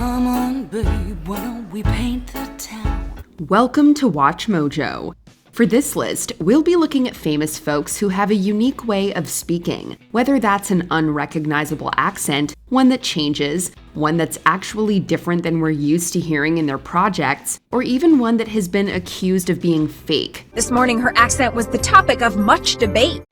Come on, babe, why don't we paint the town? Welcome to Watch Mojo. For this list, we'll be looking at famous folks who have a unique way of speaking, whether that's an unrecognizable accent, one that changes, one that's actually different than we're used to hearing in their projects, or even one that has been accused of being fake. This morning, her accent was the topic of much debate.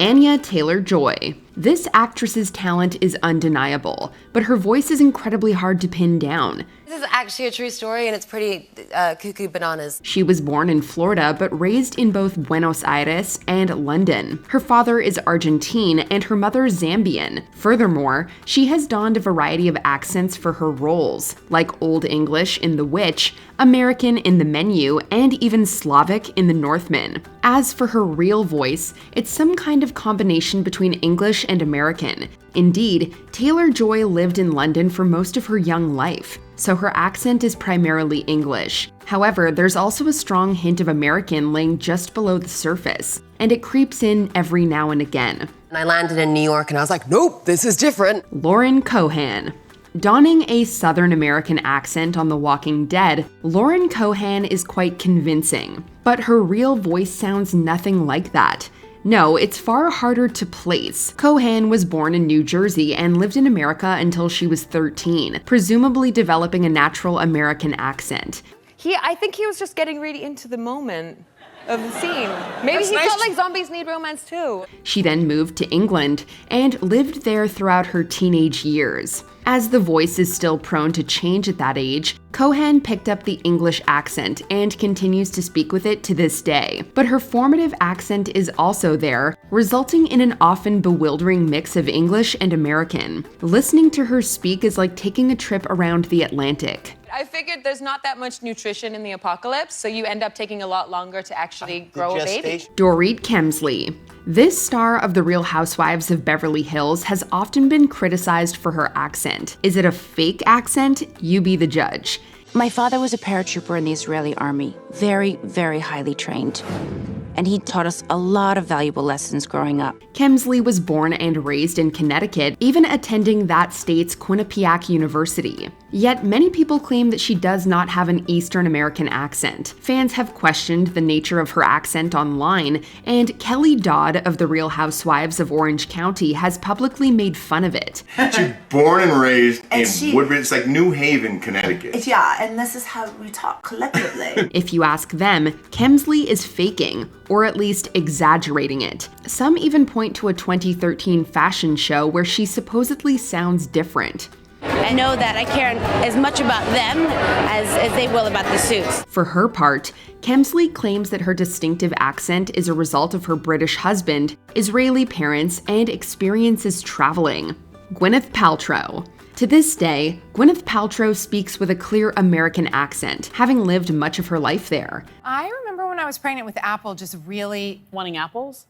Anya Taylor-Joy. This actress's talent is undeniable, but her voice is incredibly hard to pin down. This is actually a true story, and it's pretty cuckoo bananas. She was born in Florida, but raised in both Buenos Aires and London. Her father is Argentine, and her mother Zambian. Furthermore, she has donned a variety of accents for her roles, like Old English in The Witch, American in The Menu, and even Slavic in The Northman. As for her real voice, it's some kind of combination between English and American. Indeed, Taylor-Joy lived in London for most of her young life, so her accent is primarily English. However, there's also a strong hint of American laying just below the surface, and it creeps in every now and again. And I landed in New York and I was like, nope, this is different. Lauren Cohan. Donning a Southern American accent on The Walking Dead, Lauren Cohan is quite convincing, but her real voice sounds nothing like that. No, it's far harder to place. Cohan was born in New Jersey and lived in America until she was 13, presumably developing a natural American accent. I think he was just getting really into the moment of the scene. Maybe he felt like zombies need romance too. She then moved to England and lived there throughout her teenage years. As the voice is still prone to change at that age, Cohan picked up the English accent and continues to speak with it to this day. But her formative accent is also there, resulting in an often bewildering mix of English and American. Listening to her speak is like taking a trip around the Atlantic. I figured there's not that much nutrition in the apocalypse, so you end up taking a lot longer to actually grow a baby. Dorit Kemsley. This star of The Real Housewives of Beverly Hills has often been criticized for her accent. Is it a fake accent? You be the judge. My father was a paratrooper in the Israeli army, very, very highly trained. And he taught us a lot of valuable lessons growing up. Kemsley was born and raised in Connecticut, even attending that state's Quinnipiac University. Yet many people claim that she does not have an Eastern American accent. Fans have questioned the nature of her accent online, and Kelly Dodd of The Real Housewives of Orange County has publicly made fun of it. She's born and raised in Woodbridge, it's like New Haven, Connecticut. Yeah, and this is how we talk collectively. If you ask them, Kemsley is faking, or at least exaggerating it. Some even point to a 2013 fashion show where she supposedly sounds different. I know that I care as much about them as they will about the suits. For her part, Kemsley claims that her distinctive accent is a result of her British husband, Israeli parents, and experiences traveling. Gwyneth Paltrow. To this day, Gwyneth Paltrow speaks with a clear American accent, having lived much of her life there. I remember when I was pregnant with Apple just really Wanting apples?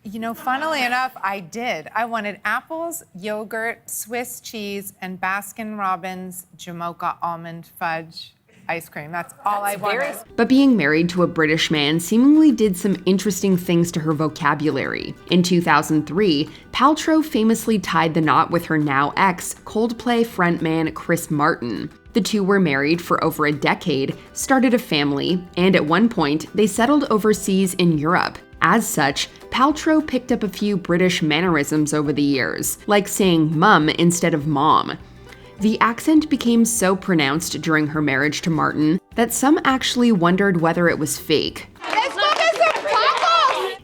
You know, funnily enough, I did. I wanted apples, yogurt, Swiss cheese, and Baskin-Robbins Jamocha almond fudge ice cream. That's all I wanted. But being married to a British man seemingly did some interesting things to her vocabulary. In 2003, Paltrow famously tied the knot with her now ex, Coldplay frontman Chris Martin. The two were married for over a decade, started a family, and at one point, they settled overseas in Europe. As such, Paltrow picked up a few British mannerisms over the years, like saying mum instead of mom. The accent became so pronounced during her marriage to Martin that some actually wondered whether it was fake.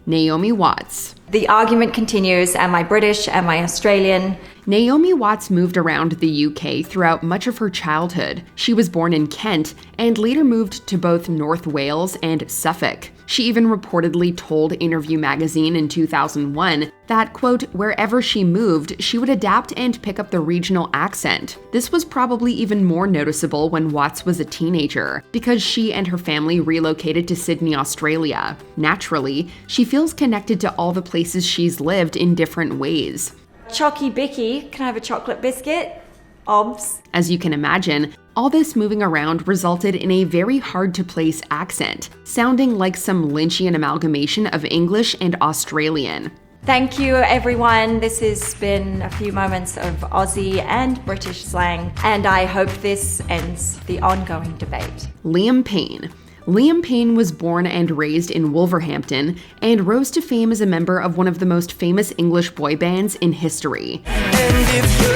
Naomi Watts. The argument continues, am I British, am I Australian? Naomi Watts moved around the UK throughout much of her childhood. She was born in Kent and later moved to both North Wales and Suffolk. She even reportedly told Interview magazine in 2001 that, quote, wherever she moved, she would adapt and pick up the regional accent. This was probably even more noticeable when Watts was a teenager, because she and her family relocated to Sydney, Australia. Naturally, she feels connected to all the places she's lived in different ways. Chocky Bicky, can I have a chocolate biscuit? Obs. As you can imagine, all this moving around resulted in a very hard-to-place accent, sounding like some Lynchian amalgamation of English and Australian. Thank you, everyone. This has been a few moments of Aussie and British slang, and I hope this ends the ongoing debate. Liam Payne. Liam Payne was born and raised in Wolverhampton and rose to fame as a member of one of the most famous English boy bands in history. And if you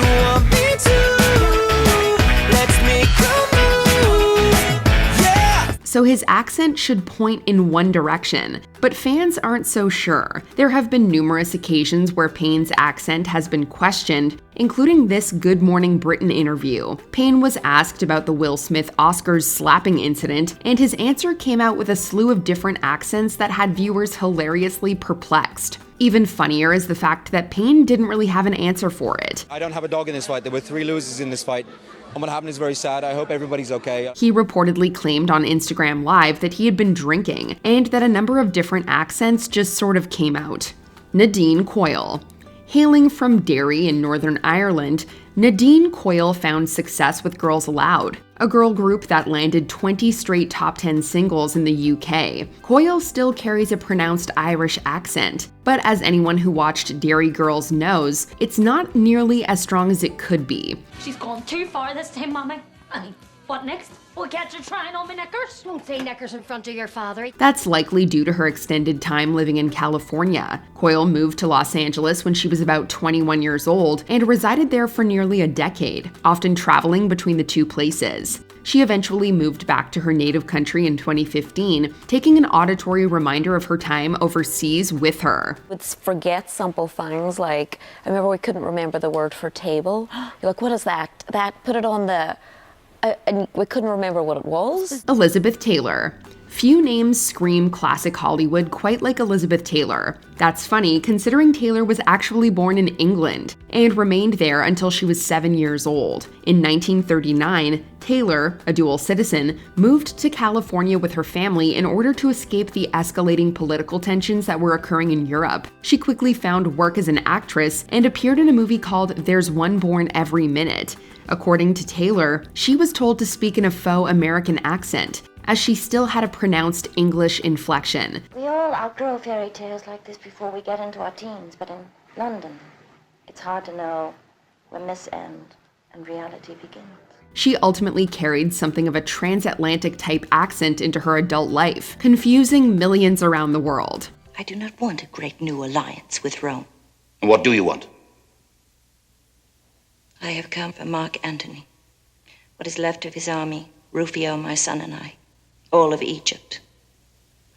want me to, let's make a move, yeah! So his accent should point in one direction, but fans aren't so sure. There have been numerous occasions where Payne's accent has been questioned, including this Good Morning Britain interview. Payne was asked about the Will Smith Oscars slapping incident, and his answer came out with a slew of different accents that had viewers hilariously perplexed. Even funnier is the fact that Payne didn't really have an answer for it. I don't have a dog in this fight. There were 3 losers in this fight. And what happened is very sad. I hope everybody's okay. He reportedly claimed on Instagram Live that he had been drinking, and that a number of different accents just sort of came out. Nadine Coyle. Hailing from Derry in Northern Ireland, Nadine Coyle found success with Girls Aloud, a girl group that landed 20 straight top 10 singles in the UK. Coyle still carries a pronounced Irish accent, but as anyone who watched Derry Girls knows, it's not nearly as strong as it could be. She's gone too far this time, Mommy. I mean, what next? We'll catch her trying on me knickers. Don't say knickers in front of your father. That's likely due to her extended time living in California. Coyle moved to Los Angeles when she was about 21 years old and resided there for nearly a decade, often traveling between the two places. She eventually moved back to her native country in 2015, taking an auditory reminder of her time overseas with her. We'd forget simple things like, I remember we couldn't remember the word for table. You're like, what is that? Put it on the... and we couldn't remember what it was. Elizabeth Taylor. Few names scream classic Hollywood quite like Elizabeth Taylor. That's funny considering Taylor was actually born in England and remained there until she was 7 years old. In 1939, Taylor, a dual citizen, moved to California with her family in order to escape the escalating political tensions that were occurring in Europe. She quickly found work as an actress and appeared in a movie called There's One Born Every Minute. According to Taylor, she was told to speak in a faux American accent, as she still had a pronounced English inflection. We all outgrow fairy tales like this before we get into our teens, but in London, it's hard to know when myths end and reality begins. She ultimately carried something of a transatlantic type accent into her adult life, confusing millions around the world. I do not want a great new alliance with Rome. What do you want? I have come for Mark Antony. What is left of his army, Rufio, my son, and I, all of Egypt,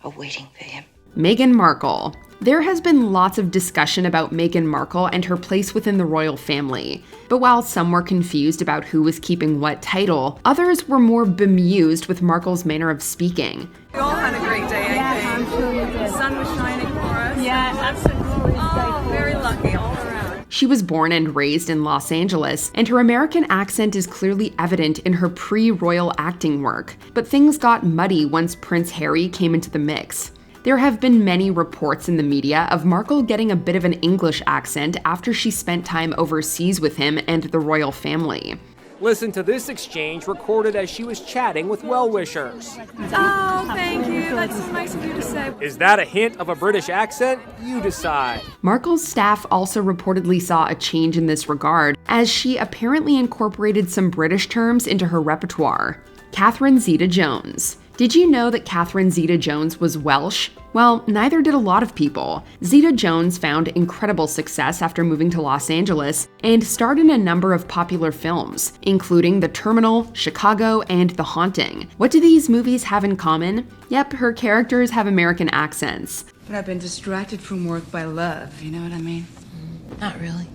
are waiting for him. Meghan Markle. There has been lots of discussion about Meghan Markle and her place within the royal family. But while some were confused about who was keeping what title, others were more bemused with Markle's manner of speaking. We all had a great day, I think. I'm sure we did. The sun was shining for us. Yeah, absolutely. Oh, very lucky all around. She was born and raised in Los Angeles, and her American accent is clearly evident in her pre-royal acting work. But things got muddy once Prince Harry came into the mix. There have been many reports in the media of Markle getting a bit of an English accent after she spent time overseas with him and the royal family. Listen to this exchange recorded as she was chatting with well-wishers. Oh, thank you. That's so nice of you to say. Is that a hint of a British accent? You decide. Markle's staff also reportedly saw a change in this regard, as she apparently incorporated some British terms into her repertoire. Catherine Zeta-Jones. Did you know that Catherine Zeta-Jones was Welsh? Well, neither did a lot of people. Zeta-Jones found incredible success after moving to Los Angeles and starred in a number of popular films, including The Terminal, Chicago, and The Haunting. What do these movies have in common? Yep, her characters have American accents. But I've been distracted from work by love, you know what I mean? Not really.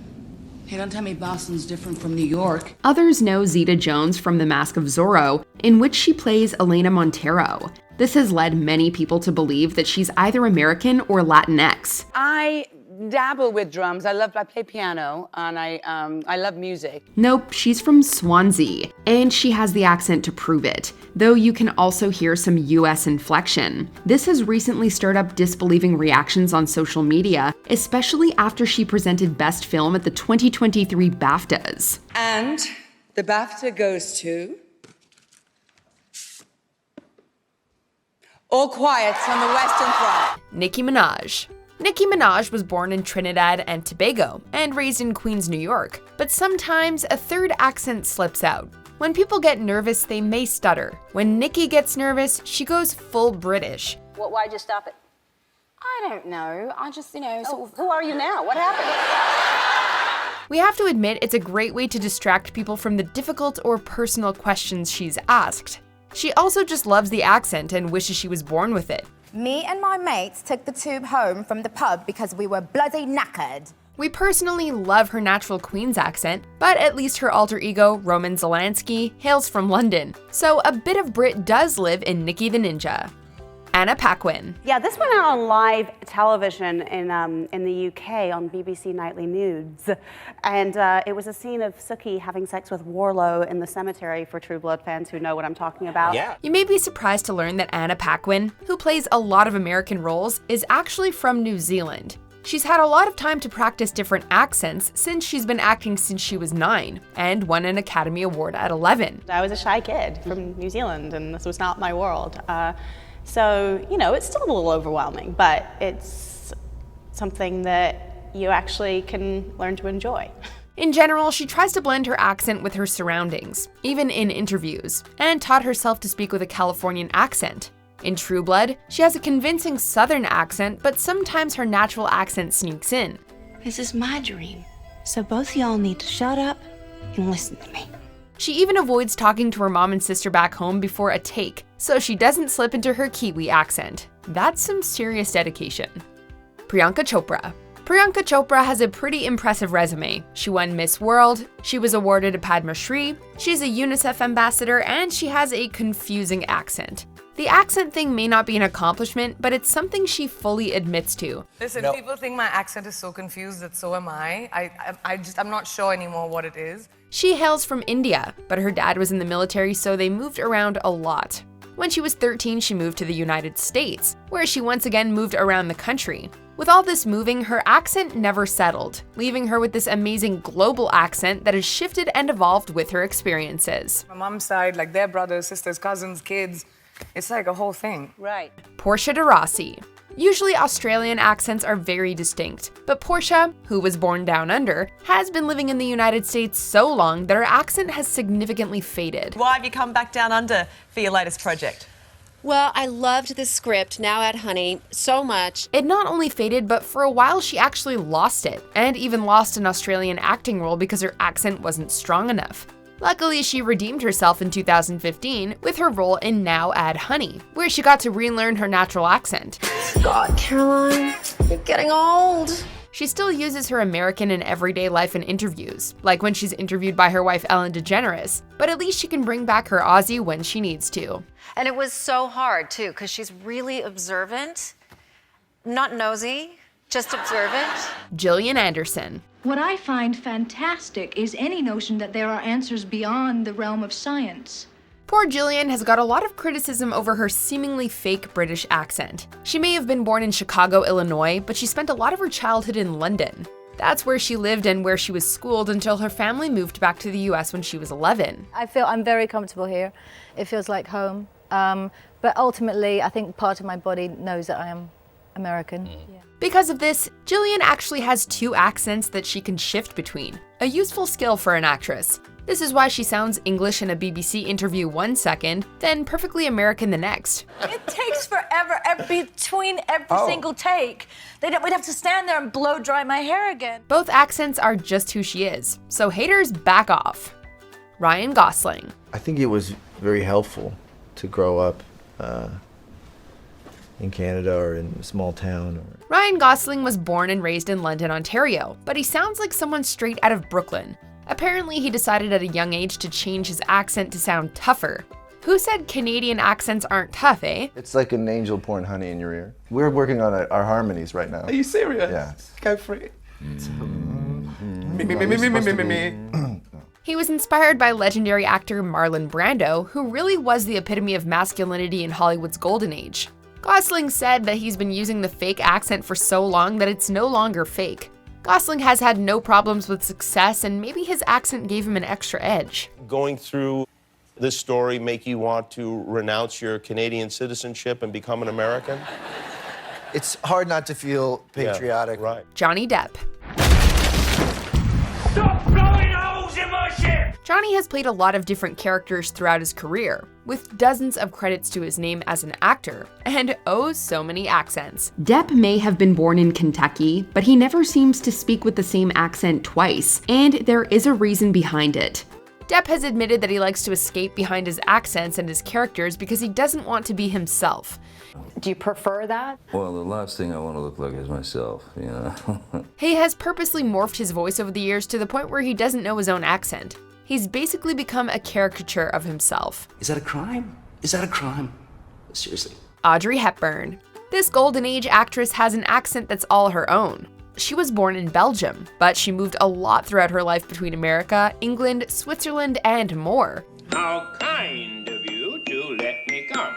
Hey, don't tell me Boston's different from New York. Others know Zeta-Jones from The Mask of Zorro, in which she plays Elena Montero. This has led many people to believe that she's either American or Latinx. I dabble with drums. I play piano, and I love music. Nope, she's from Swansea, and she has the accent to prove it, though you can also hear some US inflection. This has recently stirred up disbelieving reactions on social media, especially after she presented Best Film at the 2023 BAFTAs. And the BAFTA goes to All quiet on the Western Front. Nicki Minaj. Nicki Minaj was born in Trinidad and Tobago and raised in Queens, New York, but sometimes a third accent slips out. When people get nervous, they may stutter. When Nicki gets nervous, she goes full British. Why'd you stop it? I don't know. I just, sort of... Who are you now? What happened? We have to admit it's a great way to distract people from the difficult or personal questions she's asked. She also just loves the accent and wishes she was born with it. Me and my mates took the tube home from the pub because we were bloody knackered. We personally love her natural Queen's accent, but at least her alter ego, Roman Zelensky, hails from London, so a bit of Brit does live in Nicki the Ninja. Anna Paquin. Yeah, this went out on live television in the UK on BBC Nightly News, and it was a scene of Sookie having sex with Warlow in the cemetery for True Blood fans who know what I'm talking about. Yeah. You may be surprised to learn that Anna Paquin, who plays a lot of American roles, is actually from New Zealand. She's had a lot of time to practice different accents since she's been acting since she was 9 and won an Academy Award at 11. I was a shy kid from New Zealand and this was not my world. So, it's still a little overwhelming, but it's something that you actually can learn to enjoy. In general, she tries to blend her accent with her surroundings, even in interviews, and taught herself to speak with a Californian accent. In True Blood, she has a convincing Southern accent, but sometimes her natural accent sneaks in. This is my dream, so both y'all need to shut up and listen to me. She even avoids talking to her mom and sister back home before a take, so she doesn't slip into her Kiwi accent. That's some serious dedication. Priyanka Chopra. Priyanka Chopra has a pretty impressive resume. She won Miss World, she was awarded a Padma Shri, she's a UNICEF ambassador, and she has a confusing accent. The accent thing may not be an accomplishment, but it's something she fully admits to. Listen, people think my accent is so confused that so am I. I'm not sure anymore what it is. She hails from India, but her dad was in the military, so they moved around a lot. When she was 13, she moved to the United States, where she once again moved around the country. With all this moving, her accent never settled, leaving her with this amazing global accent that has shifted and evolved with her experiences. My mom's side, like their brothers, sisters, cousins, kids, it's like a whole thing. Right. Portia de Rossi. Usually Australian accents are very distinct, but Portia, who was born down under, has been living in the United States so long that her accent has significantly faded. Why have you come back down under for your latest project? Well, I loved the script, Now Add Honey, so much. It not only faded, but for a while she actually lost it, and even lost an Australian acting role because her accent wasn't strong enough. Luckily, she redeemed herself in 2015 with her role in Now Add Honey, where she got to relearn her natural accent. God, Caroline, you're getting old. She still uses her American in everyday life in interviews, like when she's interviewed by her wife Ellen DeGeneres, but at least she can bring back her Aussie when she needs to. And it was so hard, too, because she's really observant, not nosy, just observant. Jillian Anderson. What I find fantastic is any notion that there are answers beyond the realm of science. Poor Jillian has got a lot of criticism over her seemingly fake British accent. She may have been born in Chicago, Illinois, but she spent a lot of her childhood in London. That's where she lived and where she was schooled until her family moved back to the US when she was 11. I feel I'm very comfortable here. It feels like home. But ultimately, I think part of my body knows that I am American. Yeah. Because of this, Jillian actually has 2 accents that she can shift between, a useful skill for an actress. This is why she sounds English in a BBC interview one second, then perfectly American the next. It takes forever between every single take. We'd have to stand there and blow dry my hair again. Both accents are just who she is, so haters back off. Ryan Gosling. I think it was very helpful to grow up in Canada or in a small town. Ryan Gosling was born and raised in London, Ontario, but he sounds like someone straight out of Brooklyn. Apparently, he decided at a young age to change his accent to sound tougher. Who said Canadian accents aren't tough, eh? It's like an angel pouring honey in your ear. We're working on our harmonies right now. Are you serious? Yeah. Go for it. He was inspired by legendary actor Marlon Brando, who really was the epitome of masculinity in Hollywood's golden age. Gosling said that he's been using the fake accent for so long that it's no longer fake. Gosling has had no problems with success, and maybe his accent gave him an extra edge. Going through this story make you want to renounce your Canadian citizenship and become an American? It's hard not to feel patriotic. Yeah, right. Johnny Depp. Stop blowing holes in my ship! Johnny has played a lot of different characters throughout his career, with dozens of credits to his name as an actor, and oh so many accents. Depp may have been born in Kentucky, but he never seems to speak with the same accent twice, and there is a reason behind it. Depp has admitted that he likes to escape behind his accents and his characters because he doesn't want to be himself. Do you prefer that? Well, the last thing I want to look like is myself, you know? He has purposely morphed his voice over the years to the point where he doesn't know his own accent. He's basically become a caricature of himself. Is that a crime? Is that a crime? Seriously. Audrey Hepburn. This golden age actress has an accent that's all her own. She was born in Belgium, but she moved a lot throughout her life between America, England, Switzerland, and more. How kind of you to let me come.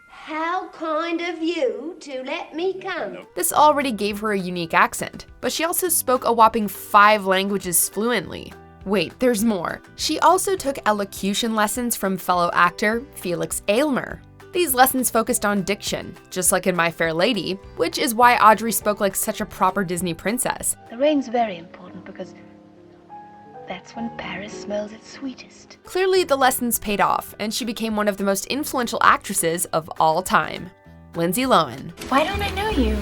How kind of you to let me come. This already gave her a unique accent, but she also spoke a whopping 5 languages fluently. Wait, there's more. She also took elocution lessons from fellow actor Felix Aylmer. These lessons focused on diction, just like in My Fair Lady, which is why Audrey spoke like such a proper Disney princess. The rain's very important because that's when Paris smells its sweetest. Clearly, the lessons paid off, and she became one of the most influential actresses of all time. Lindsay Lohan. Why don't I know you?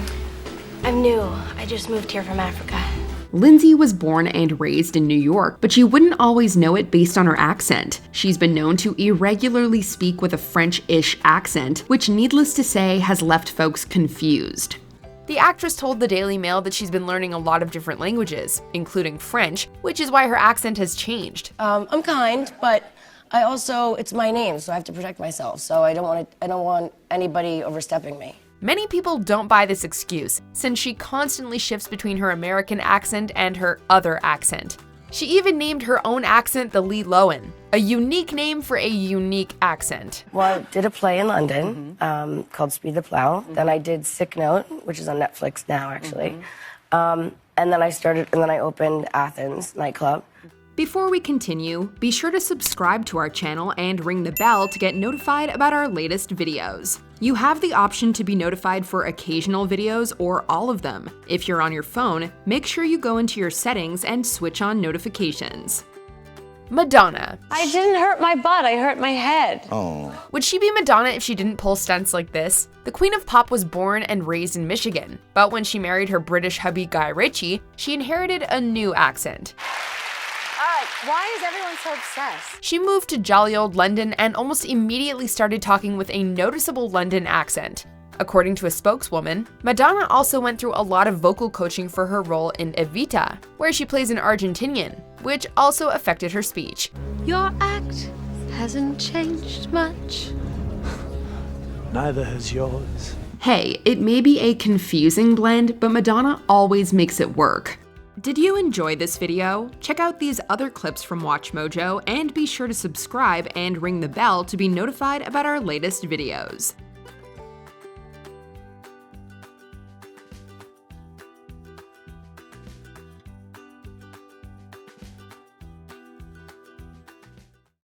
I'm new. I just moved here from Africa. Lindsay was born and raised in New York, but you wouldn't always know it based on her accent. She's been known to irregularly speak with a French-ish accent, which needless to say has left folks confused. The actress told the Daily Mail that she's been learning a lot of different languages, including French, which is why her accent has changed. I'm kind, but it's my name, so I have to protect myself. So I don't want anybody overstepping me. Many people don't buy this excuse, since she constantly shifts between her American accent and her other accent. She even named her own accent the Lee Lohan, a unique name for a unique accent. Well, I did a play in London called Speed the Plow. Then I did Sick Note, which is on Netflix now, actually. And then I opened Athens nightclub. Before we continue, be sure to subscribe to our channel and ring the bell to get notified about our latest videos. You have the option to be notified for occasional videos or all of them. If you're on your phone, make sure you go into your settings and switch on notifications. Madonna. I didn't hurt my butt, I hurt my head. Oh. Would she be Madonna if she didn't pull stunts like this? The Queen of Pop was born and raised in Michigan, but when she married her British hubby Guy Ritchie, she inherited a new accent. Why is everyone so obsessed? She moved to jolly old London and almost immediately started talking with a noticeable London accent. According to a spokeswoman, Madonna also went through a lot of vocal coaching for her role in Evita, where she plays an Argentinian, which also affected her speech. Your act hasn't changed much. Neither has yours. Hey, it may be a confusing blend, but Madonna always makes it work. Did you enjoy this video? Check out these other clips from WatchMojo and be sure to subscribe and ring the bell to be notified about our latest videos.